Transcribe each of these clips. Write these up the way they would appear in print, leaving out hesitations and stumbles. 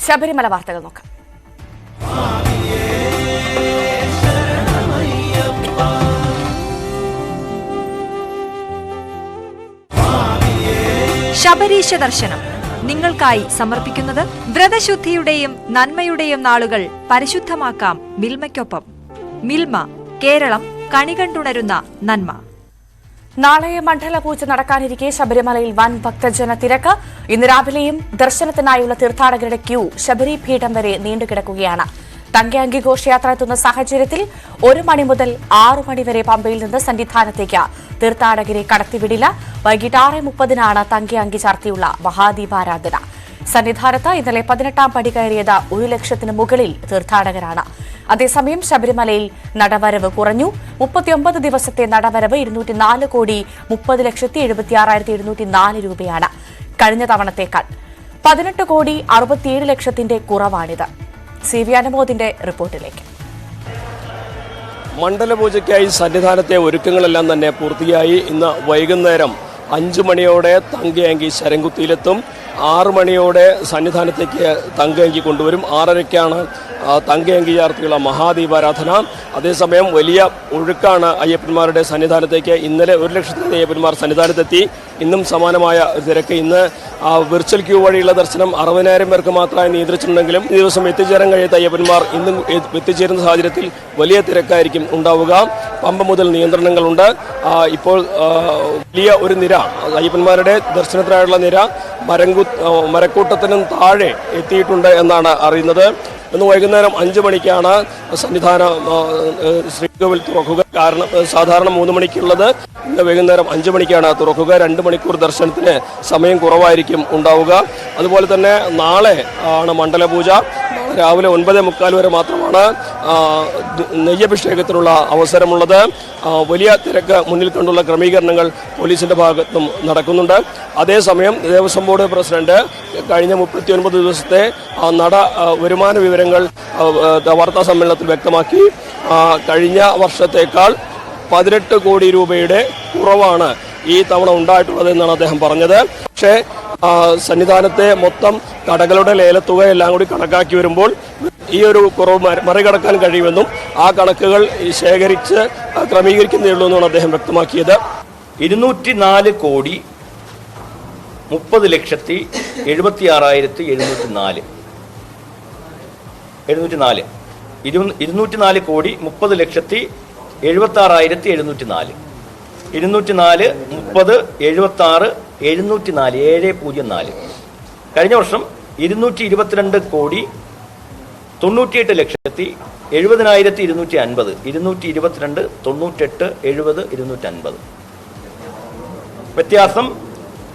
ശബരിമല വാർത്തകൾ നോക്കാം. ശബരീശ ദർശനം നിങ്ങൾക്കായി സമർപ്പിക്കുന്നത് വ്രതശുദ്ധിയുടെയും നന്മയുടെയും നാളുകൾ പരിശുദ്ധമാക്കാം മിൽമയ്ക്കൊപ്പം. മിൽമ, കേരളം കണികണ്ടുണരുന്ന നന്മ. നാളെ മണ്ഡലപൂജ നടക്കാനിരിക്കെ ശബരിമലയിൽ വൻ ഭക്തജന തിരക്ക്. ഇന്ന് രാവിലെയും ദർശനത്തിനായുള്ള തീർത്ഥാടകരുടെ ക്യൂ ശബരിപീഠം വരെ നീണ്ടുകിടക്കുകയാണ്. തങ്കയങ്കി ഘോഷയാത്ര എത്തുന്ന സാഹചര്യത്തിൽ 1 മണി മുതൽ 6 മണി വരെ പമ്പയിൽ നിന്ന് സന്നിധാനത്തേക്ക് തീർത്ഥാടകരെ കടത്തിവിടില്ല. വൈകിട്ട് 6:30 തങ്കയങ്കി ചാർത്തിയുള്ള മഹാദീപാരാധന. സന്നിധാനത്ത് ഇന്നലെ 18ാം പടി കയറിയത് 1 ലക്ഷത്തിന് മുകളിൽ തീർത്ഥാടകരാണ്. അതേസമയം ശബരിമലയിൽ നടവരവ് കുറഞ്ഞു. 39 ദിവസത്തെ നടവരവ് 204,30,76,704 രൂപയാണ്. കഴിഞ്ഞ തവണത്തേക്കാൾ 18,67,00,000 കുറവാണിത്. സി വി അനുമോദിന്റെ റിപ്പോർട്ടിലേക്ക്. മണ്ഡലപൂജയ്ക്കായി സന്നിധാനത്തെ ഒരുക്കങ്ങളെല്ലാം തന്നെ പൂർത്തിയായി. ഇന്ന് വൈകുന്നേരം 5 മണിയോടെ തങ്കയങ്കി ശരംകുത്തിയിലെത്തും. 6 മണിയോടെ സന്നിധാനത്തേക്ക് തങ്കയങ്കി കൊണ്ടുവരും. 6:30 തങ്കയങ്കി ചാർത്തിയുള്ള മഹാദീപാരാധന. അതേസമയം വലിയ ഒഴുക്കാണ് അയ്യപ്പന്മാരുടെ സന്നിധാനത്തേക്ക്. ഇന്നലെ 1 ലക്ഷത്തിലധികം അയ്യപ്പന്മാർ സന്നിധാനത്തെത്തി. ഇന്നും സമാനമായ തിരക്ക്. ഇന്ന് വിർച്വൽ ക്യൂ വഴിയുള്ള ദർശനം 60,000 പേർക്ക് മാത്രമായി നിയന്ത്രിച്ചിട്ടുണ്ടെങ്കിലും ഈ ദിവസം എത്തിച്ചേരാൻ കഴിയാത്ത അയ്യപ്പന്മാർ ഇന്നും എത്തിച്ചേരുന്ന സാഹചര്യത്തിൽ വലിയ തിരക്കായിരിക്കും ഉണ്ടാവുക. പമ്പ മുതൽ നിയന്ത്രണങ്ങളുണ്ട്. ഇപ്പോൾ വലിയ ഒരു നിര അയ്യപ്പന്മാരുടെ ദർശനത്തിനായുള്ള നിര മരക്കൂട്ടത്തിനും താഴെ എത്തിയിട്ടുണ്ട് എന്നാണ് അറിയുന്നത്. ഇന്ന് വൈകുന്നേരം 5 മണിക്കാണ് സന്നിധാന ശ്രീകോവിൽ തുറക്കുക. കാരണം സാധാരണ 3 മണിക്കുള്ളത് ഇന്ന് വൈകുന്നേരം 5 മണിക്കാണ് തുറക്കുക. 2 മണിക്കൂർ ദർശനത്തിന് സമയം കുറവായിരിക്കും ഉണ്ടാവുക. അതുപോലെ തന്നെ നാളെ ആണ് മണ്ഡലപൂജ. രാവിലെ 9:45 വരെ മാത്രമാണ് നെയ്യഭിഷേകത്തിനുള്ള അവസരമുള്ളത്. വലിയ തിരക്ക് മുന്നിൽ കണ്ടുള്ള ക്രമീകരണങ്ങൾ പോലീസിന്റെ ഭാഗത്തും നടക്കുന്നുണ്ട്. അതേസമയം ദേവസ്വം ബോർഡ് പ്രസിഡന്റ് കഴിഞ്ഞ 39 ദിവസത്തെ നട വരുമാന വിവരങ്ങൾ വാർത്താ സമ്മേളനത്തിൽ വ്യക്തമാക്കി. കഴിഞ്ഞ വർഷത്തേക്കാൾ 18 കോടി രൂപയുടെ കുറവാണ് ഈ തവണ ഉണ്ടായിട്ടുള്ളത് എന്നാണ് അദ്ദേഹം പറഞ്ഞത്. പക്ഷേ സന്നിധാനത്തെ മൊത്തം കടകളുടെ ലേലത്തുക എല്ലാം കൂടി കണക്കാക്കി വരുമ്പോൾ ഈ ഒരു കുറവ് മറികടക്കാൻ കഴിയുമെന്നും ആ കണക്കുകൾ ശേഖരിച്ച് ക്രമീകരിക്കുന്നേ ഉള്ളൂ എന്നാണ് അദ്ദേഹം വ്യക്തമാക്കിയത്. 204 കോടി 30,76,704 204 കോടി 30,76,704 204 30 76 704 704. കഴിഞ്ഞ വർഷം 222 കോടി 98,70,250 222 98 70 250. വ്യത്യാസം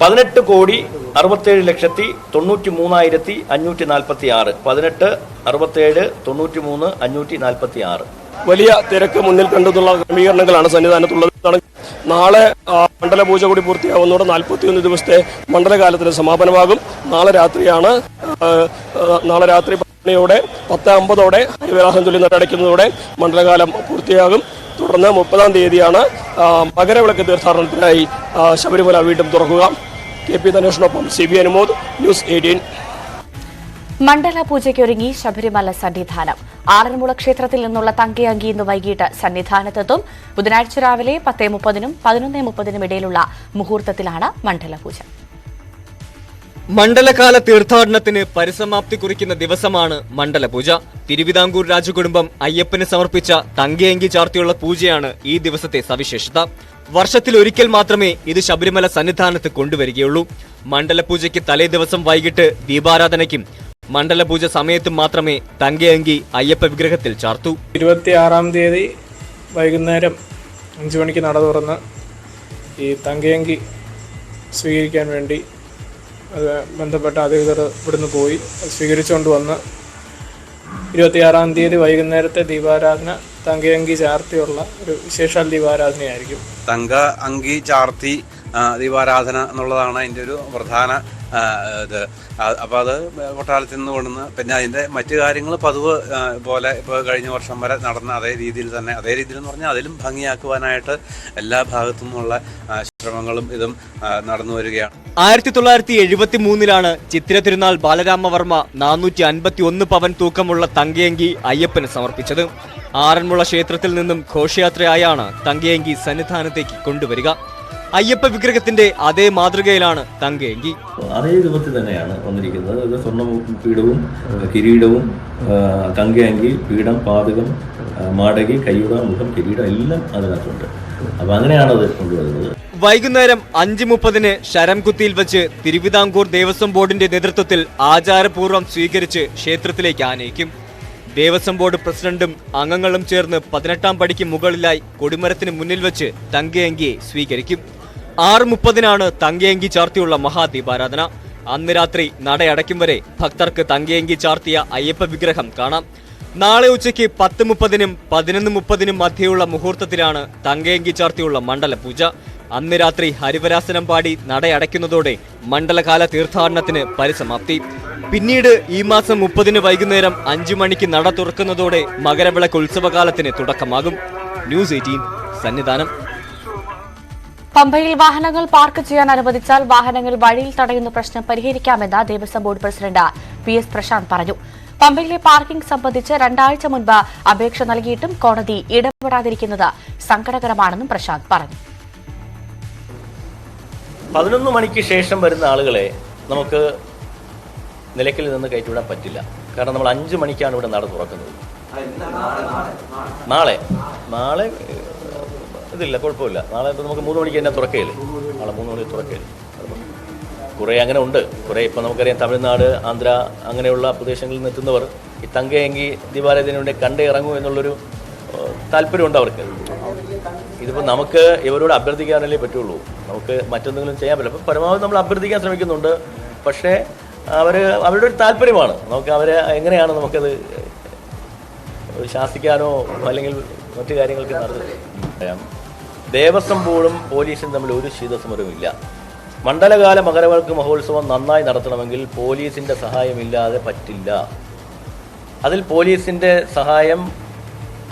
18 കോടി 67,93,546 18 67 93 546. വലിയ തിരക്ക് മുന്നിൽ കണ്ടെന്നുള്ള ക്രമീകരണങ്ങളാണ് സന്നിധാനത്തുള്ളത്. നാളെ മണ്ഡലപൂജ കൂടി പൂർത്തിയാവുന്നതോടെ 41 ദിവസത്തെ മണ്ഡലകാലത്തിന് സമാപനമാകും. നാളെ രാത്രി 10:50 ഹരിവരാസനം ചൊല്ലി നടയടയ്ക്കുന്നതോടെ മണ്ഡലകാലം പൂർത്തിയാകും. തുടർന്ന് 30-ാം തീയതിയാണ് മകരവിളക്ക് തീർത്ഥാടനത്തിനായി ശബരിമല വീണ്ടും തുറക്കുക. KP ധനുഷിനൊപ്പം CB അനുമോദ്, ന്യൂസ് 18. മണ്ഡലപൂജയ്ക്കൊരുങ്ങി ശബരിമല സന്നിധാനം. ആറന്മുള ക്ഷേത്രത്തിൽ നിന്നുള്ള തങ്കയങ്കി ഇന്ന് വൈകിട്ട് സന്നിധാനത്തെത്തും. ബുധനാഴ്ച രാവിലെ 10:30-നും 11:30-നും ഇടയിലുള്ള മുഹൂർത്തത്തിലാണ് മണ്ഡലപൂജ. മണ്ഡലകാല തീർത്ഥാടനത്തിന് പരിസമാപ്തി കുറിക്കുന്ന ദിവസമാണ് മണ്ഡലപൂജ. തിരുവിതാംകൂർ രാജകുടുംബം അയ്യപ്പന് സമർപ്പിച്ച തങ്കയങ്കി ചാർത്തിയുള്ള പൂജയാണ് ഈ ദിവസത്തെ സവിശേഷത. വർഷത്തിലൊരിക്കൽ മാത്രമേ ഇത് ശബരിമല സന്നിധാനത്ത് കൊണ്ടുവരികയുള്ളൂ. മണ്ഡലപൂജയ്ക്ക് തലേ ദിവസം വൈകിട്ട് ദീപാരാധനയ്ക്കും മണ്ഡലപൂജ സമയത്തും മാത്രമേ തങ്കയങ്കി അയ്യപ്പ വിഗ്രഹത്തിൽ ചാർത്തു. 26-ാം തീയതി വൈകുന്നേരം 5 മണിക്ക് നട തുറന്ന് ഈ തങ്കയങ്കി സ്വീകരിക്കാൻ വേണ്ടി ബന്ധപ്പെട്ട അധികൃതർ ഇവിടുന്ന് പോയി സ്വീകരിച്ചുകൊണ്ട് വന്ന് 26-ാം തീയതി വൈകുന്നേരത്തെ ദീപാരാധന തങ്കയങ്കി ചാർത്തിയുള്ള ഒരു വിശേഷാൽ ദീപാരാധനയായിരിക്കും. തങ്ക അങ്കി ചാർത്തി ദീപാരാധന എന്നുള്ളതാണ് അതിൻ്റെ ഒരു പ്രധാന ഇത്. അപ്പോൾ അത് കൊട്ടാരത്തിൽ നിന്ന് കൊണ്ടുവന്ന് പിന്നെ അതിൻ്റെ മറ്റു കാര്യങ്ങൾ പതിവ് പോലെ ഇപ്പോൾ കഴിഞ്ഞ വർഷം വരെ നടന്ന അതേ രീതിയിൽ തന്നെ, അതേ രീതിയിൽ എന്ന് പറഞ്ഞാൽ അതിലും ഭംഗിയാക്കുവാനായിട്ട് എല്ലാ ഭാഗത്തു നിന്നുള്ള ശ്രമങ്ങളും ഇതും നടന്നു വരികയാണ്. 1973 ചിത്തിര തിരുനാൾ ബാലരാമവർമ്മ 451 പവൻ തൂക്കമുള്ള തങ്കയങ്കി അയ്യപ്പന് സമർപ്പിച്ചത്. ആറന്മുള ക്ഷേത്രത്തിൽ നിന്നും ഘോഷയാത്രയായാണ് തങ്കയങ്കി സന്നിധാനത്തേക്ക് കൊണ്ടുവരിക. അയ്യപ്പ വിഗ്രഹത്തിന്റെ അതേ മാതൃകയിലാണ് തങ്കയങ്കി. അതേ രൂപത്തിൽ തന്നെയാണ് വന്നിരിക്കുന്നത്. ഇത് സ്വർണ്ണ പീഠവും കിരീടവും തങ്കയങ്കി, പീഠം, പാദകം, മാടകി, കയ്യുട, മുഖം, കിരീടം എല്ലാം അതിനകത്തുണ്ട്. അപ്പൊ അങ്ങനെയാണ് അത് കൊണ്ടുവരുന്നത്. വൈകുന്നേരം 5:30 ശരംകുത്തിയിൽ വെച്ച് തിരുവിതാംകൂർ ദേവസ്വം ബോർഡിന്റെ നേതൃത്വത്തിൽ ആചാരപൂർവ്വം സ്വീകരിച്ച് ക്ഷേത്രത്തിലേക്ക് ആനയിക്കും. ദേവസ്വം ബോർഡ് പ്രസിഡന്റും അംഗങ്ങളും ചേർന്ന് 18ാം പടിക്ക് മുകളിലായി കൊടിമരത്തിന് മുന്നിൽ വെച്ച് തങ്കയങ്കിയെ സ്വീകരിക്കും. 6:30 തങ്കയങ്കി ചാർത്തിയുള്ള മഹാദീപാരാധന. അന്ന് രാത്രി നടയടയ്ക്കും വരെ ഭക്തർക്ക് തങ്കയങ്കി ചാർത്തിയ അയ്യപ്പ വിഗ്രഹം കാണാം. നാളെ ഉച്ചയ്ക്ക് 10:30 11:30 മധ്യയുള്ള മുഹൂർത്തത്തിലാണ് തങ്കയങ്കി ചാർത്തിയുള്ള മണ്ഡലപൂജ. അന്ന് രാത്രി ഹരിവരാസനം പാടി നടയടയ്ക്കുന്നതോടെ മണ്ഡലകാല തീർത്ഥാടനത്തിന് പരിസമാപ്തി. പിന്നീട് ഈ മാസം 30 വൈകുന്നേരം 5 മണിക്ക് നട തുറക്കുന്നതോടെ മകരവിളക്ക് ഉത്സവകാലത്തിന് തുടക്കമാകും. ന്യൂസ് 18 സന്നിധാനം. പമ്പയിൽ വാഹനങ്ങൾ പാർക്ക് ചെയ്യാൻ അനുവദിച്ചാൽ വാഹനങ്ങൾ വഴിയിൽ തടയുന്ന പ്രശ്നം പരിഹരിക്കാമെന്ന് Devaswom board president PS Prashanth പറഞ്ഞു. പമ്പയിലെ പാർക്കിംഗ് സംബന്ധിച്ച് 2 ആഴ്ച മുൻപ് അപേക്ഷ നൽകിയിട്ടും കോടതി ഇടപെടാതിരിക്കുന്നത് സങ്കടകരമാണെന്നും പ്രശാന്ത് പറഞ്ഞു. 11 മണിക്ക് ശേഷം വരുന്ന ആളുകളെ നമുക്ക് നിലയ്ക്കൽ നിന്ന് കയറ്റിവിടാൻ പറ്റില്ല. കാരണം നമ്മൾ 5 മണിക്കാണ് ഇവിടെ നട തുറക്കുന്നത്. നാളെ ഇതില്ല, കുഴപ്പമില്ല. നാളെ ഇപ്പോൾ നമുക്ക് 3 മണിക്ക് തന്നെ തുറക്കുകയില്ലേ. നാളെ 3 മണിക്ക് തുറക്കുകയില്ലേ. കുറേ അങ്ങനെ ഉണ്ട്. കുറേ ഇപ്പോൾ നമുക്കറിയാം തമിഴ്നാട്, ആന്ധ്ര അങ്ങനെയുള്ള പ്രദേശങ്ങളിൽ നിന്ന് എത്തുന്നവർ ഈ തങ്കയങ്കി ദീപാരാധന വേണ്ടി കണ്ടേ ഇറങ്ങൂ എന്നുള്ളൊരു താല്പര്യമുണ്ട് അവർക്ക്. ഇതിപ്പോൾ നമുക്ക് ഇവരോട് അഭ്യർത്ഥിക്കാനല്ലേ പറ്റുള്ളൂ. നമുക്ക് മറ്റെന്തെങ്കിലും ചെയ്യാൻ പറ്റില്ല. അപ്പോൾ പരമാവധി നമ്മൾ അഭ്യർത്ഥിക്കാൻ ശ്രമിക്കുന്നുണ്ട്. പക്ഷേ അവരുടെ ഒരു താല്പര്യമാണ്. നമുക്ക് അവരെ എങ്ങനെയാണ് നമുക്കത് ശാസിക്കാനോ അല്ലെങ്കിൽ മറ്റു കാര്യങ്ങൾക്ക് നടത്താം. ദേവസ്വം ബോർഡും പോലീസും തമ്മിൽ ഒരു ശീതസമരവുമില്ല. മണ്ഡലകാല മകരവിളക്ക് മഹോത്സവം നന്നായി നടത്തണമെങ്കിൽ പോലീസിൻ്റെ സഹായമില്ലാതെ പറ്റില്ല. അതിൽ പോലീസിൻ്റെ സഹായം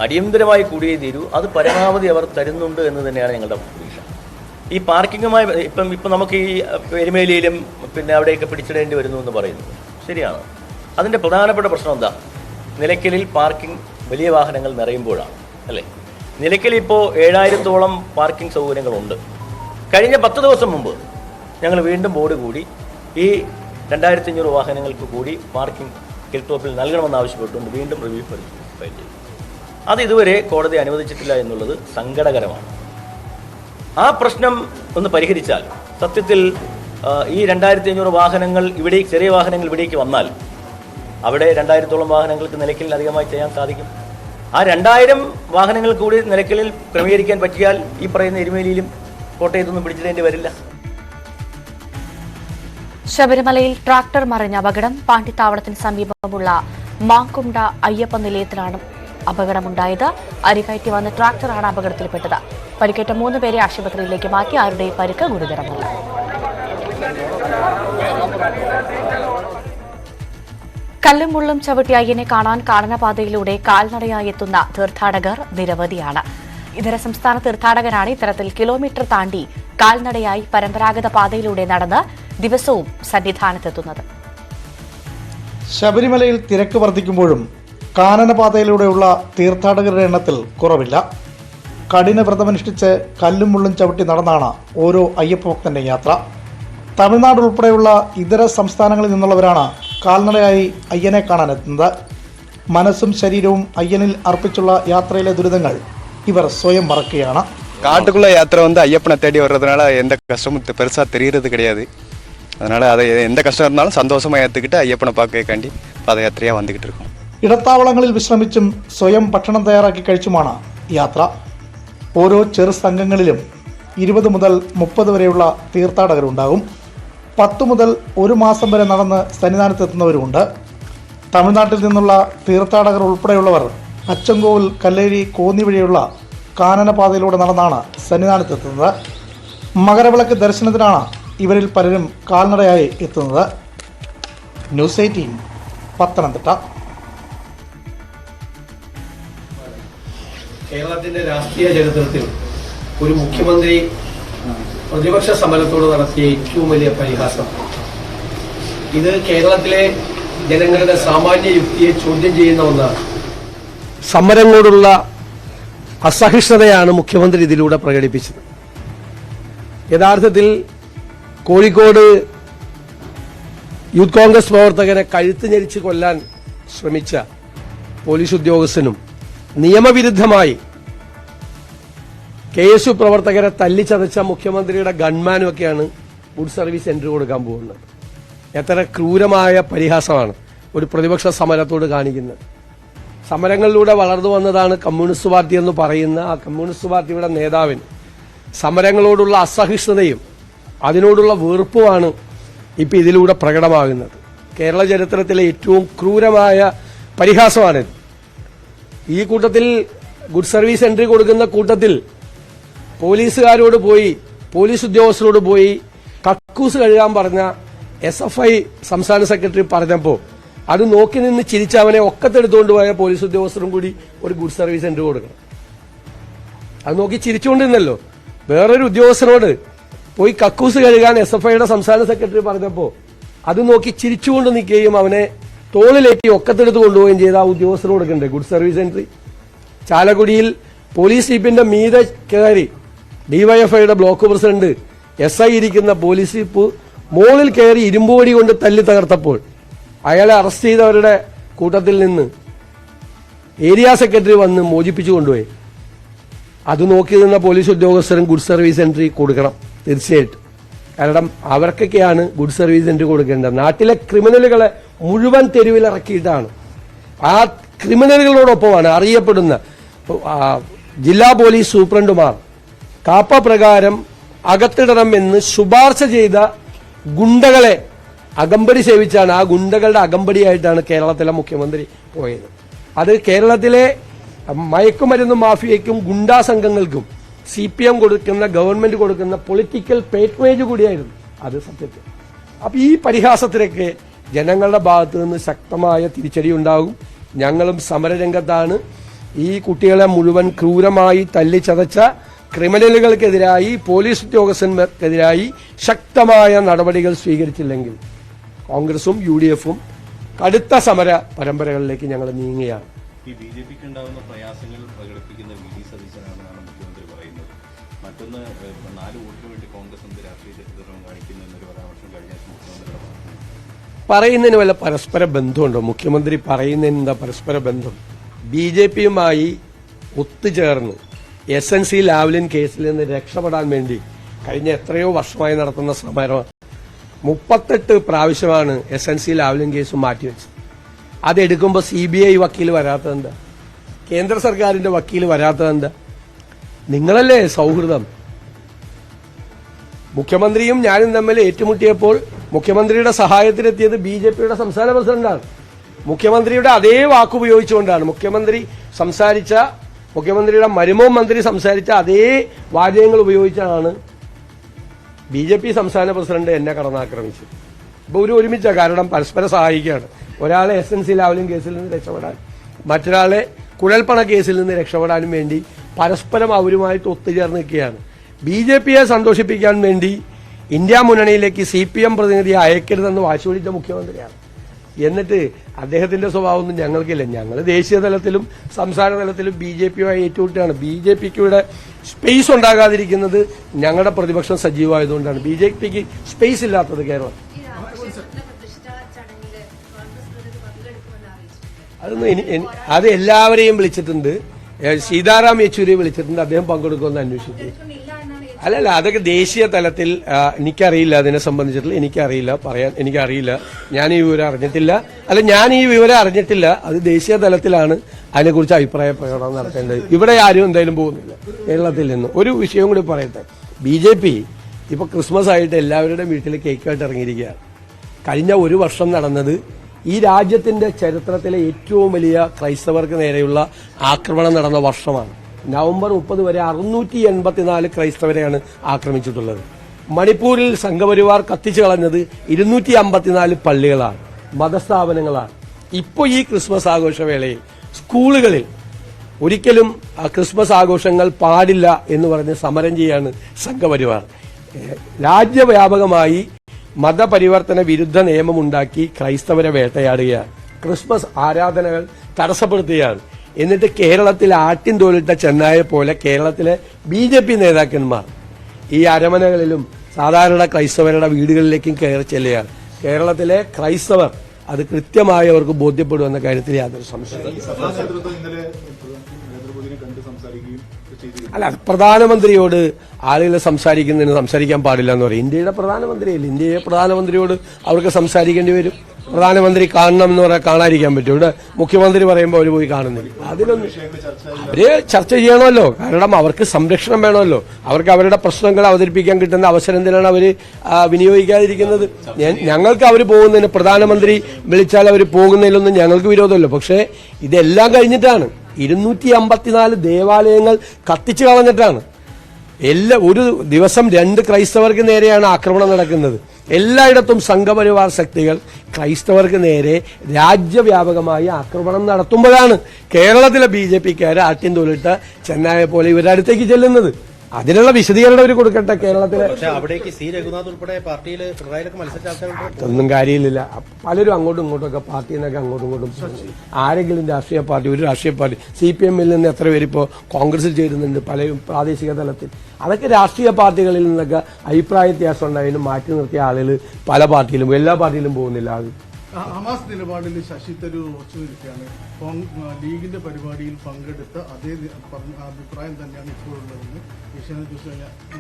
അടിയന്തരമായി കൂടിയേ തീരൂ. അത് പരമാവധി അവർ തരുന്നുണ്ട് എന്ന് തന്നെയാണ് ഞങ്ങളുടെ പ്രതീക്ഷ. ഈ പാർക്കിങ്ങുമായി ഇപ്പം നമുക്ക് ഈ എരുമേലിയിലും പിന്നെ അവിടെയൊക്കെ പിടിച്ചിടേണ്ടി വരുന്നു എന്ന് പറയുന്നു. ശരിയാണ്. അതിൻ്റെ പ്രധാനപ്പെട്ട പ്രശ്നം എന്താ? നിലയ്ക്കലിൽ പാർക്കിംഗ് വലിയ വാഹനങ്ങൾ നിറയുമ്പോഴാണ്, അല്ലേ? നിലയ്ക്കൽ ഇപ്പോൾ 7000-ഓളം പാർക്കിംഗ് സൗകര്യങ്ങളുണ്ട്. കഴിഞ്ഞ 10 ദിവസം മുമ്പ് ഞങ്ങൾ വീണ്ടും ബോർഡ് കൂടി ഈ 2500 വാഹനങ്ങൾക്ക് കൂടി പാർക്കിംഗ് ഹിൽ ടോപ്പിൽ നൽകണമെന്നാവശ്യപ്പെട്ടുകൊണ്ട് വീണ്ടും റിവ്യൂ ഫയൽ ചെയ്തു. അത് ഇതുവരെ കോടതി അനുവദിച്ചിട്ടില്ല എന്നുള്ളത് സങ്കടകരമാണ്. ആ പ്രശ്നം ഒന്ന് പരിഹരിച്ചാൽ സത്യത്തിൽ ഈ 2500 വാഹനങ്ങൾ ഇവിടേക്ക്, ചെറിയ വാഹനങ്ങൾ ഇവിടേക്ക് വന്നാൽ അവിടെ 2000-ഓളം വാഹനങ്ങൾക്ക് നിലയ്ക്കലിൽ അധികമായി ചെയ്യാൻ സാധിക്കും. ആ 2000 വാഹനങ്ങൾ കൂടി നിലയ്ക്കലിൽ ക്രമീകരിക്കാൻ പറ്റിയാൽ ഈ പറയുന്ന എരുമേലിയിലും കോട്ടയത്തൊന്നും പിടിച്ചിടേണ്ടി വരില്ല. ശബരിമലയിൽ ട്രാക്ടർ മറിഞ്ഞ അപകടം. പാണ്ടിത്താവളത്തിന് സമീപമുള്ള മാങ്കുണ്ട അയ്യപ്പ നിലയത്തിലാണ് അപകടമുണ്ടായത്. അരികയറ്റി വന്ന ട്രാക്ടറാണ് അപകടത്തിൽപ്പെട്ടത്. പരിക്കേറ്റ 3 പേരെ ആശുപത്രിയിലേക്ക് മാറ്റി. ആരുടെയും പരിക്ക് ഗുരുതരമല്ല. കല്ലും മുള്ളും ചവിട്ടി അയ്യനെ കാണാൻ കാനനപാതയിലൂടെ കാൽനടയായി എത്തുന്ന തീർത്ഥാടകർ നിരവധിയാണ്. ഇതര സംസ്ഥാന തീർത്ഥാടകരാണ് ഇത്തരത്തിൽ കിലോമീറ്റർ താണ്ടി കാൽനടയായി പരമ്പരാഗത പാതയിലൂടെ നടന്ന് ദിവസവും സന്നിധാനത്തെത്തുന്നത്. ശബരിമലയിൽ തിരക്ക് വർദ്ധിക്കുമ്പോഴും കാനനപാതയിലൂടെയുള്ള തീർത്ഥാടകരുടെ എണ്ണത്തിൽ കുറവില്ല. കഠിന വ്രതമനുഷ്ഠിച്ച് കല്ലും മുള്ളും ചവിട്ടി നടന്നാണ് ഓരോ അയ്യപ്പഭക്തന്റെ യാത്ര. തമിഴ്നാട് ഉൾപ്പെടെയുള്ള ഇതര സംസ്ഥാനങ്ങളിൽ നിന്നുള്ളവരാണ് കാൽനടയായി അയ്യനെ കാണാനെത്തുന്നത്. മനസ്സും ശരീരവും അയ്യനിൽ അർപ്പിച്ചുള്ള യാത്രയിലെ ദുരിതങ്ങൾ ഇവർ സ്വയം മറക്കുകയാണ്. காட்டுக்குள்ள யாத்திரை ஐயப்பனை தேடி வர்றதுனால எந்த கஷ்டமும் பெருசாக தெரியறது கிடையாது. அதனால அதை எந்த கஷ்டம் இருந்தாலும் சந்தோஷமா ஏற்றுக்கிட்டு ஐயப்பனை பார்க்கக்காண்டி പദയാത്രയാണ് വന്നിട്ട് இருக்கும். ഇടത്താവളങ്ങളിൽ വിശ്രമിച്ചും സ്വയം ഭക്ഷണം തയ്യാറാക്കി കഴിച്ചുമാണ് യാത്ര. ഓരോ ചെറു സംഘങ്ങളിലും 20 മുതൽ 30 വരെയുള്ള തീർത്ഥാടകരുണ്ടാകും. 10 മുതൽ 1 മാസം വരെ നടന്ന് സന്നിധാനത്തെത്തുന്നവരുമുണ്ട്. തമിഴ്നാട്ടിൽ നിന്നുള്ള തീർത്ഥാടകർ ഉൾപ്പെടെയുള്ളവർ അച്ചൻകോവിൽ, കല്ലേരി, കോന്നി വഴിയുള്ള കാനനപാതയിലൂടെ നടന്നാണ് സന്നിധാനത്തെത്തുന്നത്. മകരവിളക്ക് ദർശനത്തിനാണ് ഇവരിൽ പലരും കാൽനടയായി എത്തുന്നത്. ന്യൂസ് 18 പത്തനംതിട്ട. കേരളത്തിന്റെ രാഷ്ട്രീയ ചരിത്രത്തിൽ ഒരു മുഖ്യമന്ത്രി പ്രതിപക്ഷ സമരത്തോട് നടത്തിയ ഏറ്റവും വലിയ പരിഹാസം. ഇത് കേരളത്തിലെ ജനങ്ങളുടെ സാമാന്യ യുക്തിയെ ചോദ്യം ചെയ്യുന്ന ഒന്നാണ്. സമരങ്ങളോടുള്ള അസഹിഷ്ണുതയാണ് മുഖ്യമന്ത്രി ഇതിലൂടെ പ്രകടിപ്പിച്ചത്. യഥാർത്ഥത്തിൽ കോഴിക്കോട് യൂത്ത് കോൺഗ്രസ് പ്രവർത്തകരെ കഴുത്ത് ഞെരിച്ച് കൊല്ലാൻ ശ്രമിച്ച പോലീസ് ഉദ്യോഗസ്ഥനും നിയമവിരുദ്ധമായി KSU പ്രവർത്തകരെ തല്ലിച്ചതച്ച മുഖ്യമന്ത്രിയുടെ ഗൺമാനുമൊക്കെയാണ് ഗുഡ് സർവീസ് എൻട്രി കൊടുക്കാൻ പോകുന്നത്. എത്ര ക്രൂരമായ പരിഹാസമാണ് ഒരു പ്രതിപക്ഷ സമരത്തോട് കാണിക്കുന്നത്. സമരങ്ങളിലൂടെ വളർന്നു വന്നതാണ് കമ്മ്യൂണിസ്റ്റ് പാർട്ടി എന്ന് പറയുന്ന ആ കമ്മ്യൂണിസ്റ്റ് പാർട്ടിയുടെ നേതാവിന് സമരങ്ങളോടുള്ള അസഹിഷ്ണുതയും അതിനോടുള്ള വെറുപ്പുമാണ് ഇപ്പം ഇതിലൂടെ പ്രകടമാകുന്നത്. കേരള ചരിത്രത്തിലെ ഏറ്റവും ക്രൂരമായ പരിഹാസമാണിത്. ഈ കൂട്ടത്തിൽ ഗുഡ് സർവീസ് എൻട്രി കൊടുക്കുന്ന കൂട്ടത്തിൽ പോലീസുകാരോട് പോയി, പോലീസ് ഉദ്യോഗസ്ഥരോട് പോയി കക്കൂസ് കഴുകാൻ പറഞ്ഞ SFI സംസ്ഥാന സെക്രട്ടറി പറഞ്ഞപ്പോൾ അത് നോക്കി നിന്ന് ചിരിച്ച് അവനെ ഒക്കത്തെടുത്തുകൊണ്ട് പോയ പോലീസ് ഉദ്യോഗസ്ഥരും കൂടി ഒരു ഗുഡ് സർവീസ് എൻട്രി കൊടുക്കണം. അത് നോക്കി ചിരിച്ചുകൊണ്ടിരുന്നല്ലോ. വേറൊരു ഉദ്യോഗസ്ഥനോട് പോയി കക്കൂസ് കഴുകാൻ SFIയുടെ സംസ്ഥാന സെക്രട്ടറി പറഞ്ഞപ്പോൾ അത് നോക്കി ചിരിച്ചുകൊണ്ട് നിൽക്കുകയും അവനെ തോളിലേറ്റി ഒക്കത്തെടുത്ത് കൊണ്ടുപോവുകയും ചെയ്ത ആ ഉദ്യോഗസ്ഥന് കൊടുക്കണ്ടേ ഗുഡ് സർവീസ് എൻട്രി? ചാലക്കുടിയിൽ പോലീസ് ജീപ്പിന്റെ മീതെ കയറി DYFIയുടെ ബ്ലോക്ക് പ്രസിഡന്റ് SI ഇരിക്കുന്ന പോലീസ് ജീപ്പ് മോളിൽ കയറി ഇരുമ്പുപൊടി കൊണ്ട് തല്ലി തകർത്തപ്പോൾ അയാളെ അറസ്റ്റ് ചെയ്തവരുടെ കൂട്ടത്തിൽ നിന്ന് ഏരിയ സെക്രട്ടറി വന്ന് മോചിപ്പിച്ചു കൊണ്ടുപോയി. അത് നോക്കി നിന്ന പോലീസ് ഉദ്യോഗസ്ഥരും ഗുഡ് സർവീസ് എൻട്രി കൊടുക്കണം തീർച്ചയായിട്ടും. കാരണം അവർക്കൊക്കെയാണ് ഗുഡ് സർവീസ് എൻട്രി കൊടുക്കേണ്ടത്. നാട്ടിലെ ക്രിമിനലുകളെ മുഴുവൻ തെരുവിലിറക്കിയിട്ടാണ്. ആ ക്രിമിനലുകളോടൊപ്പമാണ് അറിയപ്പെടുന്ന ജില്ലാ പോലീസ് സൂപ്രണ്ടുമാർ കാപ്പ പ്രകാരം അകത്തിടണം എന്ന് ശുപാർശ ചെയ്ത ഗുണ്ടകളെ അകമ്പടി സേവിച്ചാണ്, ആ ഗുണ്ടകളുടെ അകമ്പടിയായിട്ടാണ് കേരളത്തിലെ മുഖ്യമന്ത്രി പോയത്. അത് കേരളത്തിലെ മയക്കുമരുന്ന് മാഫിയയ്ക്കും ഗുണ്ടാ സംഘങ്ങൾക്കും CPM കൊടുക്കുന്ന, ഗവൺമെന്റ് കൊടുക്കുന്ന പൊളിറ്റിക്കൽ പേട്രേജ് കൂടിയായിരുന്നു അത് സത്യത്തിൽ. അപ്പൊ ഈ പരിഹാസത്തിനൊക്കെ ജനങ്ങളുടെ ഭാഗത്തു നിന്ന് ശക്തമായ തിരിച്ചടി ഉണ്ടാകും. ഞങ്ങളും സമരരംഗത്താണ്. ഈ കുട്ടികളെ മുഴുവൻ ക്രൂരമായി തല്ലിച്ചതച്ച ക്രിമിനലുകൾക്കെതിരായി, പോലീസ് ഉദ്യോഗസ്ഥന്മാർക്കെതിരായി ശക്തമായ നടപടികൾ സ്വീകരിച്ചില്ലെങ്കിൽ കോൺഗ്രസും UDFും കടുത്ത സമര പരമ്പരകളിലേക്ക് ഞങ്ങൾ നീങ്ങുകയാണ്. ഈ BJPക്ക് ഉണ്ടാകുന്ന പ്രയാസങ്ങൾ പ്രകടിപ്പിക്കുന്ന VD സതീശനാണെന്നാണ് മുഖ്യമന്ത്രി പറയുന്നത്. മറ്റൊന്ന് 4 വോട്ടിന് വേണ്ടി കോൺഗ്രസ് എന്ത് രാഷ്ട്രീയ ചരിത്രം കാണിക്കുന്നു എന്നൊരു പരാമർശം കഴിഞ്ഞ മുഖ്യമന്ത്രിയുടെ പറയുന്നതിന് വല്ല പരസ്പര ബന്ധമുണ്ടോ? മുഖ്യമന്ത്രി പറയുന്നതിന് എന്താ പരസ്പര ബന്ധം? BJPയുമായി ഒത്തുചേർന്ന് SNC ലാവ്ലിൻ കേസിൽ നിന്ന് രക്ഷപ്പെടാൻ വേണ്ടി കഴിഞ്ഞ എത്രയോ വർഷമായി നടത്തുന്ന സമരം 38 പ്രാവശ്യമാണ് SNC ലാവ്ലിൻ കേസ് മാറ്റിവെച്ചത്. അതെടുക്കുമ്പോൾ CBI വക്കീൽ വരാത്തതെന്താ? കേന്ദ്ര സർക്കാരിന്റെ വക്കീൽ വരാത്തതെന്താ? നിങ്ങളല്ലേ സൗഹൃദം? മുഖ്യമന്ത്രിയും ഞാനും തമ്മിൽ ഏറ്റുമുട്ടിയപ്പോൾ മുഖ്യമന്ത്രിയുടെ സഹായത്തിനെത്തിയത് BJPയുടെ സംസ്ഥാന പ്രസിഡന്റാണ്. മുഖ്യമന്ത്രിയുടെ അതേ വാക്കുപയോഗിച്ചുകൊണ്ടാണ് മുഖ്യമന്ത്രിയുടെ മരുമോൻ മന്ത്രി സംസാരിച്ച അതേ വാചകങ്ങൾ ഉപയോഗിച്ചാണ് BJP സംസ്ഥാന പ്രസിഡന്റ് എന്നെ കടന്നാക്രമിച്ചത്. ഇപ്പോൾ ഒരുമിച്ച കാരണം പരസ്പരം സഹായിക്കുകയാണ്. ഒരാളെ SNC ലാവ്ലിൻ കേസിൽ നിന്ന് രക്ഷപ്പെടാൻ, മറ്റൊരാളെ കുഴൽപ്പണ കേസിൽ നിന്ന് രക്ഷപ്പെടാനും വേണ്ടി പരസ്പരം അവരുമായിട്ട് ഒത്തുചേർന്ന് നിൽക്കുകയാണ്. BJPയെ സന്തോഷിപ്പിക്കാൻ വേണ്ടി ഇന്ത്യ മുന്നണിയിലേക്ക് CPM പ്രതിനിധിയെ അയക്കരുതെന്ന് വാശി പിടിച്ച മുഖ്യമന്ത്രിയാണ്. എന്നിട്ട് അദ്ദേഹത്തിന്റെ സ്വഭാവമൊന്നും ഞങ്ങൾക്കില്ല. ഞങ്ങൾ ദേശീയ തലത്തിലും സംസ്ഥാന തലത്തിലും BJPയുമായി ഏറ്റുമുട്ടുകയാണ്. BJPക്ക് സ്പേസ് ഉണ്ടാകാതിരിക്കുന്നത് ഞങ്ങളുടെ പ്രതിപക്ഷം സജീവമായതുകൊണ്ടാണ്. BJPക്ക് സ്പേസ് ഇല്ലാത്തത് കേരളം. അത് എല്ലാവരെയും വിളിച്ചിട്ടുണ്ട്. സീതാറാം യെച്ചൂരിയെ വിളിച്ചിട്ടുണ്ട്. അദ്ദേഹം പങ്കെടുക്കുമെന്ന് അന്വേഷിച്ചു. അല്ലല്ല, അതൊക്കെ ദേശീയ തലത്തിൽ എനിക്കറിയില്ല. അതിനെ സംബന്ധിച്ചിട്ടുള്ള എനിക്കറിയില്ല. ഞാൻ ഈ വിവരം അറിഞ്ഞിട്ടില്ല. അത് ദേശീയ തലത്തിലാണ് അതിനെക്കുറിച്ച് അഭിപ്രായ പ്രകടനം നടത്തേണ്ടത്. ഇവിടെ ആരും എന്തായാലും പോകുന്നില്ല കേരളത്തിൽ നിന്ന്. ഒരു വിഷയം കൂടി പറയട്ടെ. BJP ഇപ്പോൾ ക്രിസ്മസ് ആയിട്ട് എല്ലാവരുടെയും വീട്ടിൽ കേക്കായിട്ട് ഇറങ്ങിയിരിക്കുകയാണ്. കഴിഞ്ഞ ഒരു വർഷം നടന്നത് ഈ രാജ്യത്തിന്റെ ചരിത്രത്തിലെ ഏറ്റവും വലിയ ക്രൈസ്തവർക്ക് നേരെയുള്ള ആക്രമണം നടന്ന വർഷമാണ്. നവംബർ 30 വരെ 684 ക്രൈസ്തവരെയാണ് ആക്രമിച്ചിട്ടുള്ളത്. മണിപ്പൂരിൽ സംഘപരിവാർ കത്തിച്ചു കളഞ്ഞത് 254 പള്ളികളാണ്, മതസ്ഥാപനങ്ങളാണ്. ഇപ്പോൾ ഈ ക്രിസ്മസ് ആഘോഷവേളയിൽ സ്കൂളുകളിൽ ഒരിക്കലും ക്രിസ്മസ് ആഘോഷങ്ങൾ പാടില്ല എന്ന് പറഞ്ഞ് സമരം ചെയ്യാണ് സംഘപരിവാർ. രാജ്യവ്യാപകമായി മതപരിവർത്തന വിരുദ്ധ നിയമമുണ്ടാക്കി ക്രൈസ്തവരെ വേട്ടയാടുകയാണ്, ക്രിസ്മസ് ആരാധനകൾ തടസ്സപ്പെടുത്തുകയാണ്. എന്നിട്ട് കേരളത്തിൽ ആട്ടിൻ തോലിട്ട ചെന്നായെ പോലെ കേരളത്തിലെ BJP നേതാക്കന്മാർ ഈ അരമനകളിലും സാധാരണ ക്രൈസ്തവരുടെ വീടുകളിലേക്കും കയറി ചെല്ലുകയാണ്. കേരളത്തിലെ ക്രൈസ്തവർ അത് കൃത്യമായി അവർക്ക് ബോധ്യപ്പെടുമെന്ന കാര്യത്തിൽ യാതൊരു സംശയമില്ല. അല്ല, പ്രധാനമന്ത്രിയോട് ആളുകൾ സംസാരിക്കുന്നതിന് സംസാരിക്കാൻ പാടില്ല എന്ന് പറയും. ഇന്ത്യയുടെ പ്രധാനമന്ത്രിയല്ലേ, ഇന്ത്യയുടെ പ്രധാനമന്ത്രിയോട് അവർക്ക് സംസാരിക്കേണ്ടി വരും. പ്രധാനമന്ത്രി കാണണം എന്ന് പറയാൻ കാണാതിരിക്കാൻ പറ്റും. ഇവിടെ മുഖ്യമന്ത്രി പറയുമ്പോൾ അവർ പോയി കാണുന്നില്ല. അതിലൊന്നും അവര് ചർച്ച ചെയ്യണമല്ലോ, കാരണം അവർക്ക് സംരക്ഷണം വേണമല്ലോ. അവർക്ക് അവരുടെ പ്രശ്നങ്ങൾ അവതരിപ്പിക്കാൻ കിട്ടുന്ന അവസരം എന്തിനാണ് അവർ വിനിയോഗിക്കാതിരിക്കുന്നത്? ഞങ്ങൾക്ക് അവർ പോകുന്നതിന്, പ്രധാനമന്ത്രി വിളിച്ചാൽ അവർ പോകുന്നതിലൊന്നും ഞങ്ങൾക്ക് വിരോധമല്ലോ. പക്ഷേ ഇതെല്ലാം കഴിഞ്ഞിട്ടാണ് 254 ദേവാലയങ്ങൾ കത്തിച്ചു കളഞ്ഞിട്ടാണ്. ഒരു ദിവസം 2 ക്രൈസ്തവർക്ക് നേരെയാണ് ആക്രമണം നടക്കുന്നത്. എല്ലായിടത്തും സംഘപരിവാർ ശക്തികൾ ക്രൈസ്തവർക്ക് നേരെ രാജ്യവ്യാപകമായി ആക്രമണം നടത്തുമ്പോഴാണ് കേരളത്തിലെ BJPക്കാർ ആട്ടിൻ തോലിട്ട് ചെന്നായെ പോലെ ഇവരുടെ അടുത്തേക്ക് ചെല്ലുന്നത്. അതിനുള്ള വിശദീകരണം അവർ കൊടുക്കട്ടെ. കേരളത്തിലെ ഒന്നും കാര്യമില്ല. പലരും അങ്ങോട്ടും ഇങ്ങോട്ടൊക്കെ പാർട്ടിയിൽ നിന്നൊക്കെ അങ്ങോട്ടും ഇങ്ങോട്ടും ആരെങ്കിലും രാഷ്ട്രീയ പാർട്ടി, ഒരു രാഷ്ട്രീയ പാർട്ടി CPM-ൽ നിന്ന് എത്ര പേര് ഇപ്പോൾ കോൺഗ്രസിൽ ചേരുന്നുണ്ട്, പലരും പ്രാദേശിക തലത്തിൽ. അതൊക്കെ രാഷ്ട്രീയ പാർട്ടികളിൽ നിന്നൊക്കെ അഭിപ്രായ വ്യത്യാസം ഉണ്ടായതിനും മാറ്റി നിർത്തിയ ആളുകൾ പല പാർട്ടിയിലും, എല്ലാ പാർട്ടിയിലും പോകുന്നില്ല. അത് ഹമാസ് നിലപാടിൽ ശശി തരൂർ ഉറച്ചുനിൽക്കുകയാണ്. ലീഗിന്റെ പരിപാടിയിൽ പങ്കെടുത്ത അതേ അഭിപ്രായം തന്നെയാണ് ഇപ്പോഴുള്ളതെന്ന്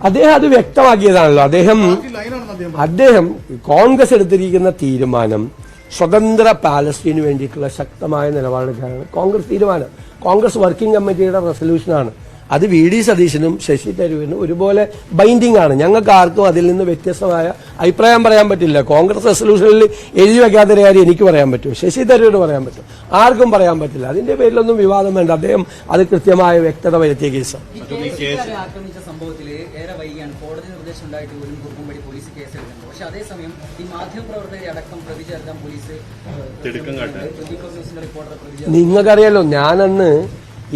അദ്ദേഹം അത് വ്യക്തമാക്കിയതാണല്ലോ. അദ്ദേഹം കോൺഗ്രസ് എടുത്തിരിക്കുന്ന തീരുമാനം സ്വതന്ത്ര പാലസ്തീന് വേണ്ടിയിട്ടുള്ള ശക്തമായ നിലപാടെടുക്കാനാണ് കോൺഗ്രസ് തീരുമാനം. കോൺഗ്രസ് വർക്കിംഗ് കമ്മിറ്റിയുടെ റെസൊല്യൂഷനാണ് അത്. VD സതീശനും ശശി തരൂരിനും ഒരുപോലെ ബൈൻഡിംഗ് ആണ്. ഞങ്ങൾക്ക് ആർക്കും അതിൽ നിന്ന് വ്യത്യസ്തമായ അഭിപ്രായം പറയാൻ പറ്റില്ല. കോൺഗ്രസ് റെസൊല്യൂഷനിൽ എഴുതി വെക്കാത്തൊരു കാര്യം എനിക്ക് പറയാൻ പറ്റും, ശശി തരൂരിന് പറയാൻ പറ്റും, ആർക്കും പറയാൻ പറ്റില്ല. അതിന്റെ പേരിലൊന്നും വിവാദം വേണ്ട. അദ്ദേഹം അത് കൃത്യമായ വ്യക്തത വരുത്തിയ കേസാണ്. ആക്രമിച്ച സംഭവത്തിൽ ഏറെ വൈകിയാണ് കോടതി നിർദ്ദേശം ഉണ്ടായിട്ട് പോലും കുറുപ്പുംപടി പോലീസ് കേസെടുക്കുന്നത്. പക്ഷെ അതേസമയം ഈ മാധ്യമപ്രവർത്തകരെ അടക്കം പ്രതി ചേർക്കാൻ പോലീസ് നിങ്ങൾക്കറിയാലോ, ഞാനന്ന്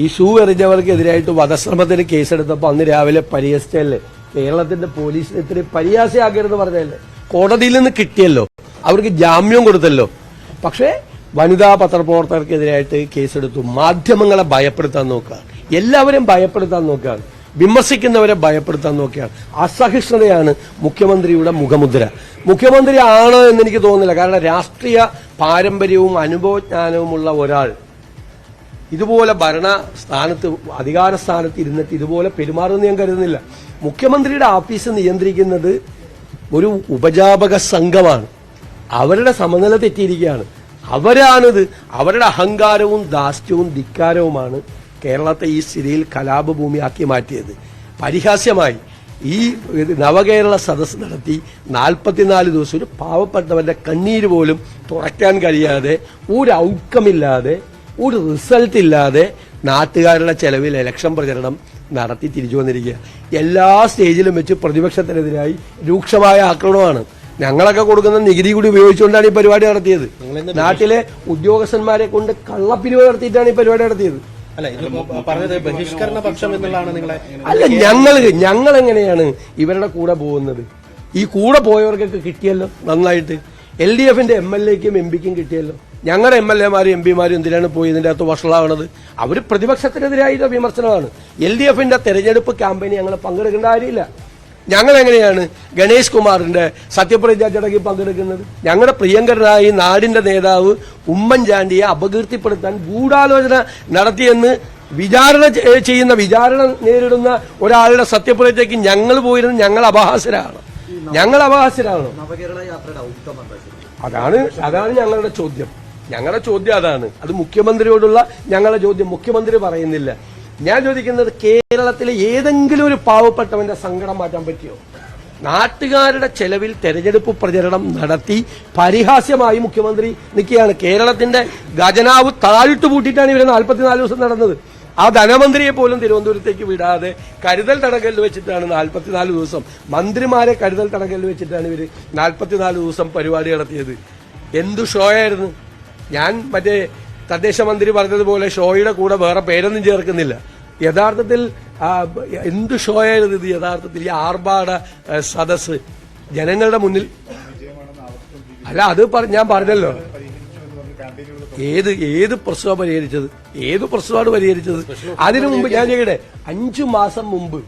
ഈ ഷൂ എറിഞ്ഞവർക്കെതിരായിട്ട് വധശ്രമത്തിന് കേസെടുത്തപ്പോൾ അന്ന് രാവിലെ പരിഹസിച്ചല്ലേ, കേരളത്തിന്റെ പോലീസിന് ഇത്രയും പരിഹാസ്യമാക്കരുത് പറഞ്ഞല്ലേ. കോടതിയിൽ നിന്ന് കിട്ടിയല്ലോ, അവർക്ക് ജാമ്യം കൊടുത്തല്ലോ. പക്ഷേ വനിതാ പത്രപ്രവർത്തകർക്കെതിരായിട്ട് കേസെടുത്തു. മാധ്യമങ്ങളെ ഭയപ്പെടുത്താൻ നോക്കുകയാണ്, എല്ലാവരെയും ഭയപ്പെടുത്താൻ നോക്കുകയാണ്, വിമർശിക്കുന്നവരെ ഭയപ്പെടുത്താൻ നോക്കുകയാണ്. അസഹിഷ്ണുതയാണ് മുഖ്യമന്ത്രിയുടെ മുഖമുദ്ര. മുഖ്യമന്ത്രി ആണോ എന്ന് എനിക്ക് തോന്നുന്നില്ല. കാരണം രാഷ്ട്രീയ പാരമ്പര്യവും അനുഭവജ്ഞാനവുമുള്ള ഒരാൾ ഇതുപോലെ ഭരണ സ്ഥാനത്ത്, അധികാര സ്ഥാനത്ത് ഇരുന്നിട്ട് ഇതുപോലെ പെരുമാറുമെന്ന് ഞാൻ കരുതുന്നില്ല. മുഖ്യമന്ത്രിയുടെ ഓഫീസ് നിയന്ത്രിക്കുന്നത് ഒരു ഉപജാപക സംഘമാണ്. അവരുടെ സമനില തെറ്റിയിരിക്കുകയാണ്. അവരാണിത്. അവരുടെ അഹങ്കാരവും ധാർഷ്ട്യവും ധിക്കാരവുമാണ് കേരളത്തെ ഈ സ്ഥിതിയിൽ കലാപഭൂമിയാക്കി മാറ്റിയത്. പരിഹാസ്യമായി ഈ നവകേരള സദസ്സ് നടത്തി 44 ദിവസം ഒരു പാവപ്പെട്ടവന്റെ കണ്ണീര് പോലും തുറക്കാൻ കഴിയാതെ, ഒരു ഔട്ട്കമില്ലാതെ, ഒരു റിസൾട്ട് ഇല്ലാതെ നാട്ടുകാരുടെ ചെലവിൽ ഇലക്ഷൻ പ്രചരണം നടത്തി തിരിച്ചു വന്നിരിക്കുക. എല്ലാ സ്റ്റേജിലും വെച്ച് പ്രതിപക്ഷത്തിനെതിരായി രൂക്ഷമായ ആക്രമണമാണ്. ഞങ്ങളൊക്കെ കൊടുക്കുന്ന നികുതി കൂടി ഉപയോഗിച്ചുകൊണ്ടാണ് ഈ പരിപാടി നടത്തിയത്. നാട്ടിലെ ഉദ്യോഗസ്ഥന്മാരെ കൊണ്ട് കള്ളപ്പിരിവ് നടത്തിയിട്ടാണ് ഈ പരിപാടി നടത്തിയത്. അല്ല, ഞങ്ങൾ എങ്ങനെയാണ് ഇവരുടെ കൂടെ പോകുന്നത്? ഈ കൂടെ പോയവർക്കൊക്കെ കിട്ടിയല്ലോ നന്നായിട്ട്. LDFന്റെ MLAക്കും MP-ക്കും കിട്ടിയല്ലോ. ഞങ്ങളുടെ MLAമാരും MP-മാരും എന്തിനാണ് പോയി ഇതിന്റെ അകത്ത് വഷളാവണത്? അവർ പ്രതിപക്ഷത്തിനെതിരായ വിമർശനമാണ്. LDFന്റെ തെരഞ്ഞെടുപ്പ് ക്യാമ്പയിന് ഞങ്ങൾ പങ്കെടുക്കേണ്ട കാര്യമില്ല. ഞങ്ങൾ എങ്ങനെയാണ് ഗണേഷ് കുമാറിന്റെ സത്യപ്രതിജ്ഞാ ചടങ്ങിൽ പങ്കെടുക്കുന്നത്? ഞങ്ങളുടെ പ്രിയങ്കരനായ നാടിന്റെ നേതാവ് ഉമ്മൻചാണ്ടിയെ അപകീർത്തിപ്പെടുത്താൻ ഗൂഢാലോചന നടത്തിയെന്ന് വിചാരണ നേരിടുന്ന ഒരാളുടെ സത്യപ്രതിജ്ഞയ്ക്ക് ഞങ്ങൾ പോയിരുന്നത് ഞങ്ങൾ അപഹാസ്യരാണ്. അതാണ് ഞങ്ങളുടെ ചോദ്യം. അതാണ്. അത് മുഖ്യമന്ത്രിയോടുള്ള ഞങ്ങളുടെ ചോദ്യം. മുഖ്യമന്ത്രി പറയുന്നില്ല. ഞാൻ ചോദിക്കുന്നത്, കേരളത്തിലെ ഏതെങ്കിലും ഒരു പാവപ്പെട്ടവന്റെ സങ്കടം മാറ്റാൻ പറ്റിയോ? നാട്ടുകാരുടെ ചെലവിൽ തെരഞ്ഞെടുപ്പ് പ്രചരണം നടത്തി പരിഹാസ്യമായി മുഖ്യമന്ത്രി നിൽക്കുകയാണ്. കേരളത്തിന്റെ ഖജനാവ് താഴിട്ട് പൂട്ടിയിട്ടാണ് ഇവരെ 44 ദിവസം നടന്നത്. ആ ധനമന്ത്രിയെ പോലും തിരുവനന്തപുരത്തേക്ക് വിടാതെ കരുതൽ തടങ്കലിൽ വെച്ചിട്ടാണ് 44 ദിവസം, മന്ത്രിമാരെ കരുതൽ തടങ്കലിൽ വെച്ചിട്ടാണ് ഇവർ 44 ദിവസം പരിപാടി നടത്തിയത്. എന്തു ഷോയായിരുന്നു. ഞാൻ മറ്റേ തദ്ദേശ മന്ത്രി പറഞ്ഞതുപോലെ ഷോയുടെ കൂടെ വേറെ പേരൊന്നും ചേർക്കുന്നില്ല. യഥാർത്ഥത്തിൽ എന്ത് ഷോയായിരുന്നു ഇത്. യഥാർത്ഥത്തിൽ ഈ ആർഭാട സദസ് ജനങ്ങളുടെ മുന്നിൽ അല്ല, അത് ഞാൻ പറഞ്ഞല്ലോ. ഏത് പ്രശ്നമാണ് പരിഹരിച്ചത്? ഏത് പ്രശ്നമാണ് പരിഹരിച്ചത്? അതിനു മുമ്പ് ഞാൻ ചെയ്യട്ടെ, 5 മാസം മുമ്പ്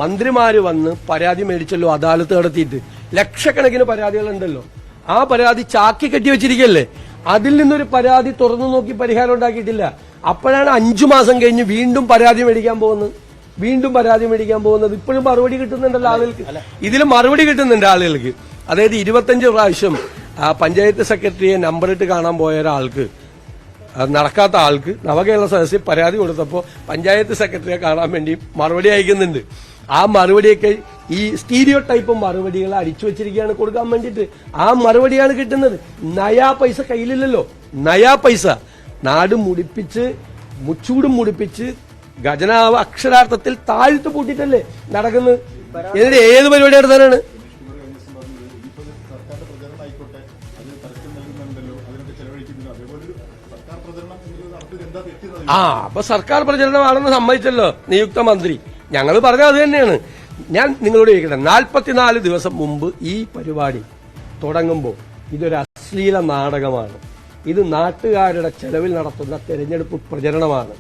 മന്ത്രിമാര് വന്ന് പരാതി മേടിച്ചല്ലോ അദാലത്ത് നടത്തിയിട്ട്. ലക്ഷക്കണക്കിന് പരാതികളുണ്ടല്ലോ. ആ പരാതി ചാക്കി കെട്ടി വെച്ചിരിക്കല്ലേ. അതിൽ നിന്നൊരു പരാതി തുറന്നു നോക്കി പരിഹാരം ഉണ്ടാക്കിയിട്ടില്ല. അപ്പോഴാണ് 5 മാസം കഴിഞ്ഞ് വീണ്ടും പരാതി മേടിക്കാൻ പോകുന്നത്. ഇപ്പോഴും മറുപടി കിട്ടുന്നുണ്ടല്ലോ ആളുകൾക്ക്. ഇതിൽ മറുപടി കിട്ടുന്നുണ്ട് ആളുകൾക്ക്. അതായത് 25 പ്രാവശ്യം പഞ്ചായത്ത് സെക്രട്ടറിയെ നമ്പറിട്ട് കാണാൻ പോയ ഒരാൾക്ക്, നടക്കാത്ത ആൾക്ക് നവകേരള സദസ്സിൽ പരാതി കൊടുത്തപ്പോൾ പഞ്ചായത്ത് സെക്രട്ടറിയെ കാണാൻ വേണ്ടി മറുപടി അയക്കുന്നുണ്ട്. ആ മറുപടിയൊക്കെ ഈ സ്റ്റീരിയോ ടൈപ്പ് മറുപടികൾ അടിച്ചു വെച്ചിരിക്കുകയാണ് കൊടുക്കാൻ വേണ്ടിയിട്ട്. ആ മറുപടിയാണ് കിട്ടുന്നത്. നയാ പൈസ കയ്യിലില്ലല്ലോ. നയാ പൈസ നാട് മുടിപ്പിച്ച് മുച്ചൂടും മുടിപ്പിച്ച് ഖജനാവ് അക്ഷരാർത്ഥത്തിൽ താഴ്ത്തു പൂട്ടിട്ടല്ലേ നടക്കുന്നത്. എന്നിട്ട് ഏത് പരിപാടി നടത്താനാണ്? അപ്പൊ സർക്കാർ പ്രചരണമാണെന്ന് സമ്മതിച്ചല്ലോ നിയുക്ത മന്ത്രി. ഞങ്ങൾ പറഞ്ഞ അത് തന്നെയാണ്. ഞാൻ നിങ്ങളോട് ചോദിക്കട്ടെ, 44 ദിവസം മുമ്പ് ഈ പരിപാടി തുടങ്ങുമ്പോൾ ഇതൊരു അശ്ലീല നാടകമാണ്. ഇത് നാട്ടുകാരുടെ ചെലവിൽ നടത്തുന്ന തെരഞ്ഞെടുപ്പ് പ്രചരണമാണ്.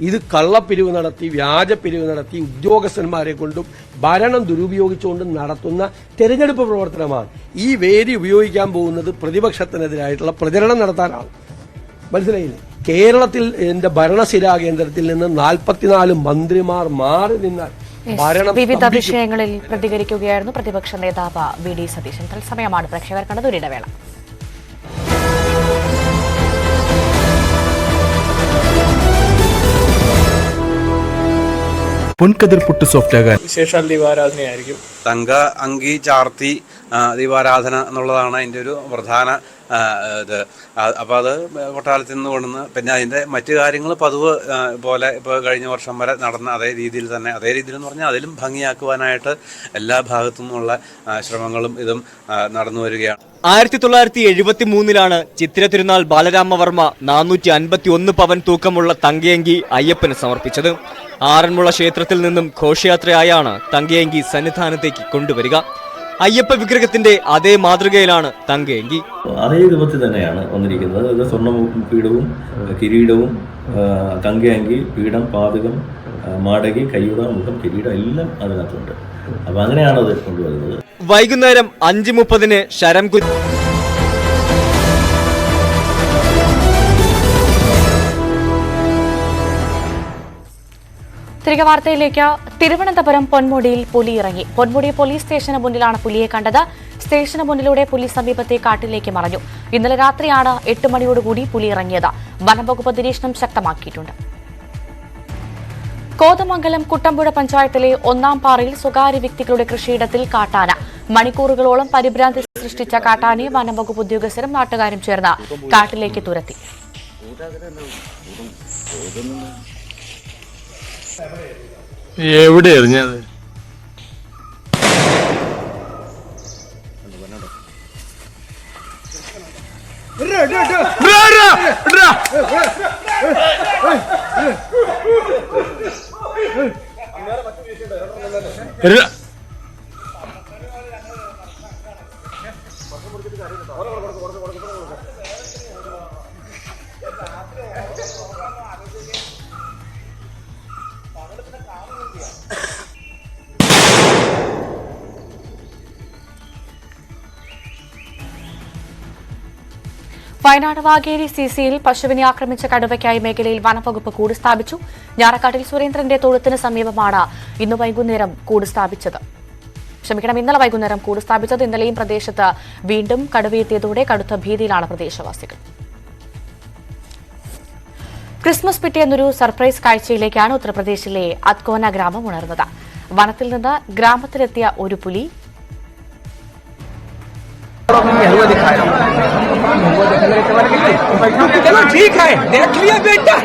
ഇത് കള്ളപ്പിരിവ് നടത്തി, വ്യാജപ്പിരിവ് നടത്തി, ഉദ്യോഗസ്ഥന്മാരെ കൊണ്ടും ഭരണം ദുരുപയോഗിച്ചുകൊണ്ടും നടത്തുന്ന തെരഞ്ഞെടുപ്പ് പ്രവർത്തനമാണ്. ഈ വേദി ഉപയോഗിക്കാൻ പോകുന്നത് പ്രതിപക്ഷത്തിനെതിരായിട്ടുള്ള പ്രചരണം നടത്താനാണ്. മനസ്സിലായില്ലേ? കേരളത്തിൽ എന്റെ ഭരണസിരാ കേന്ദ്രത്തിൽ നിന്ന് 44 മന്ത്രിമാർ മാറി നിന്നാൽ വിവിധ വിഷയങ്ങളിൽ പ്രതികരിക്കുകയായിരുന്നു പ്രതിപക്ഷ നേതാവ് വി.ഡി. സതീശൻ. തത്സമയമാണ് പ്രേക്ഷകർ കണ്ടത്. ഒരു ഇടവേള. പൊൻകതിർ പുട്ട് സോഫ്റ്റ് ആകാൻ വിശേഷാൽ ദീപാരാധനയായിരിക്കും. തങ്ക അങ്കി ചാർത്തി ദീപാരാധന എന്നുള്ളതാണ് അതിൻ്റെ ഒരു പ്രധാന ഇത്. അപ്പോൾ അത് കൊട്ടാരത്തിൽ നിന്ന് കൊണ്ടുവന്ന് പിന്നെ അതിൻ്റെ മറ്റു കാര്യങ്ങൾ പതിവ് പോലെ ഇപ്പോൾ കഴിഞ്ഞ വർഷം വരെ നടന്ന അതേ രീതിയിൽ എന്ന് പറഞ്ഞാൽ അതിലും ഭംഗിയാക്കുവാനായിട്ട് എല്ലാ ഭാഗത്തു നിന്നുള്ള ശ്രമങ്ങളും ഇതും നടന്നു വരികയാണ്. 1973 ചിത്തിര തിരുനാൾ ബാലരാമവർമ്മ 451 പവൻ തൂക്കമുള്ള തങ്കയങ്കി അയ്യപ്പന് സമർപ്പിച്ചത്. ആറന്മുള ക്ഷേത്രത്തിൽ നിന്നും ഘോഷയാത്രയായാണ് തങ്കയങ്കി സന്നിധാനത്തേക്ക് കൊണ്ടുവരിക. അയ്യപ്പ വിഗ്രഹത്തിന്റെ അതേ മാതൃകയിലാണ് തങ്കയങ്കി. അതേ രൂപത്തിൽ തന്നെയാണ് വന്നിരിക്കുന്നത്. ഇത് സ്വർണ്ണ പീഠവും കിരീടവും തങ്കയങ്കി, പീഠം, പാതകം, മാടകി, കയ്യുറ, മുഖം, കിരീടം എല്ലാം അതിനകത്തുണ്ട്. അപ്പൊ അങ്ങനെയാണ് അത് കൊണ്ടുവരുന്നത്. വൈകുന്നേരം 5:30 ശരം തിരികെ വാർത്തയിലേക്ക്. തിരുവനന്തപുരം പൊന്മുടിയിൽ പുലി ഇറങ്ങി. പൊന്മുടി പോലീസ് സ്റ്റേഷന് മുന്നിലാണ് പുലിയെ കണ്ടത്. സ്റ്റേഷന് മുന്നിലൂടെ പുലി സമീപത്തെ കാട്ടിലേക്ക് മറഞ്ഞു. ഇന്നലെ രാത്രിയാണ് 8 മണിയോടുകൂടി പുലി ഇറങ്ങിയത്. വനംവകുപ്പ് നിരീക്ഷണം ശക്തമാക്കിയിട്ടുണ്ട്. കോതമംഗലം കുട്ടമ്പുഴ പഞ്ചായത്തിലെ 1-ാം പാറയിൽ സ്വകാര്യ വ്യക്തികളുടെ കൃഷിയിടത്തിൽ കാട്ടാന. മണിക്കൂറുകളോളം പരിഭ്രാന്തി സൃഷ്ടിച്ച കാട്ടാനയെ വനംവകുപ്പ് ഉദ്യോഗസ്ഥരും നാട്ടുകാരും ചേർന്ന് കാട്ടിലേക്ക് തുരത്തി. എവിടെ എറിഞ്ഞത്? വയനാട് വാഗേരി സിസിയിൽ പശുവിനെ ആക്രമിച്ച കടുവയ്ക്കായി മേഖലയിൽ വനംവകുപ്പ് കൂട് സ്ഥാപിച്ചു. ഞാറക്കാട്ടിൽ സുരേന്ദ്രന്റെ തൊഴുത്തിന് സമീപമാണ് ഇന്നലെ വൈകുന്നേരം കൂട് സ്ഥാപിച്ചത്. ഇന്നലെയും പ്രദേശത്ത് വീണ്ടും കടുവയെത്തിയതോടെ കടുത്ത ഭീതിയിലാണ് പ്രദേശവാസികൾ. ക്രിസ്മസ് പിറ്റേന്നൊരു സർപ്രൈസ് കാഴ്ചയിലേക്കാണ് ഉത്തർപ്രദേശിലെ അത്കോന ഗ്രാമം ഉണർന്നത്. വനത്തിൽ നിന്ന് ഗ്രാമത്തിലെത്തിയ ഒരു പുലി चलो ठीक है, देख लिया बेटा।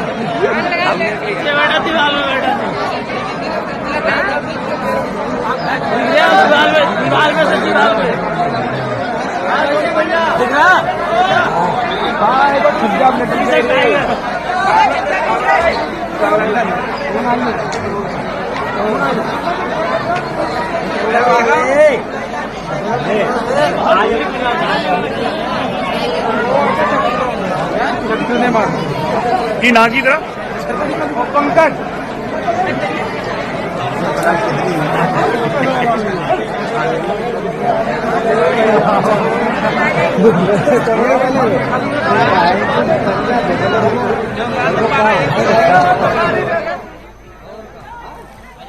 की ना की तरह पंकज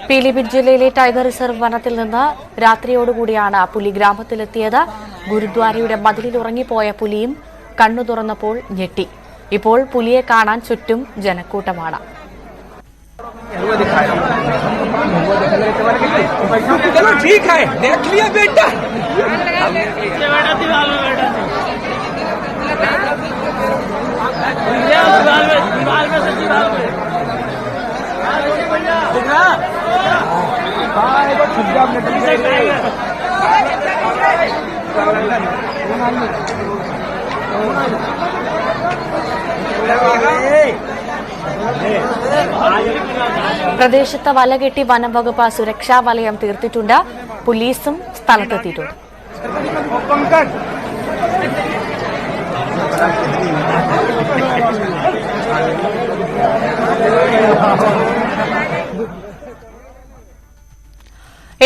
പീലിഭിത്ത് ജില്ലയിലെ ടൈഗർ റിസർവ് വനത്തിൽ നിന്ന് രാത്രിയോടുകൂടിയാണ് പുലി ഗ്രാമത്തിലെത്തിയത്. ഗുരുദ്വാരയുടെ മതിലിൽ ഉറങ്ങിപ്പോയ പുലിയും കണ്ണു തുറന്നപ്പോൾ ഞെട്ടി. ഇപ്പോൾ പുലിയെ കാണാൻ ചുറ്റും ജനക്കൂട്ടമാണ്. പ്രദേശത്ത് വലകെട്ടി വനം വകുപ്പ് സുരക്ഷാ വലയം തീർത്തിട്ടുണ്ട്. പോലീസും സ്ഥലത്തെത്തിയിട്ടുണ്ട്.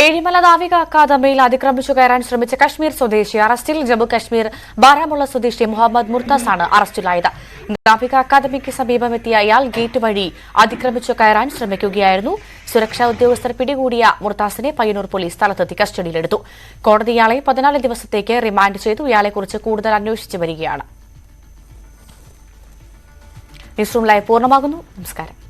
ഏഴിമല നാവിക അക്കാദമിയിൽ അതിക്രമിച്ചു കയറാൻ ശ്രമിച്ച കശ്മീർ സ്വദേശി അറസ്റ്റിൽ. ജമ്മു കശ്മീർ ബാരാമുള്ള സ്വദേശി മുഹമ്മദ് മുർത്താസാണ് അറസ്റ്റിലായത്. നാവിക അക്കാദമിക്ക് സമീപമെത്തിയ അയാൾ ഗേറ്റ് വഴി അതിക്രമിച്ചു കയറാൻ ശ്രമിക്കുകയായിരുന്നു. സുരക്ഷാ ഉദ്യോഗസ്ഥർ പിടികൂടിയ മുർത്താസിനെ പയ്യന്നൂർ പോലീസ് സ്ഥലത്തെത്തി കസ്റ്റഡിയിലെടുത്തു. കോടതി ഇയാളെ 14 ദിവസത്തേക്ക് റിമാൻഡ് ചെയ്തു. ഇയാളെക്കുറിച്ച് കൂടുതൽ അന്വേഷിച്ചു വരികയാണ്. ന്യൂസ് റൂം ലൈവ് പൂർണ്ണമാകുന്നു. നമസ്കാരം.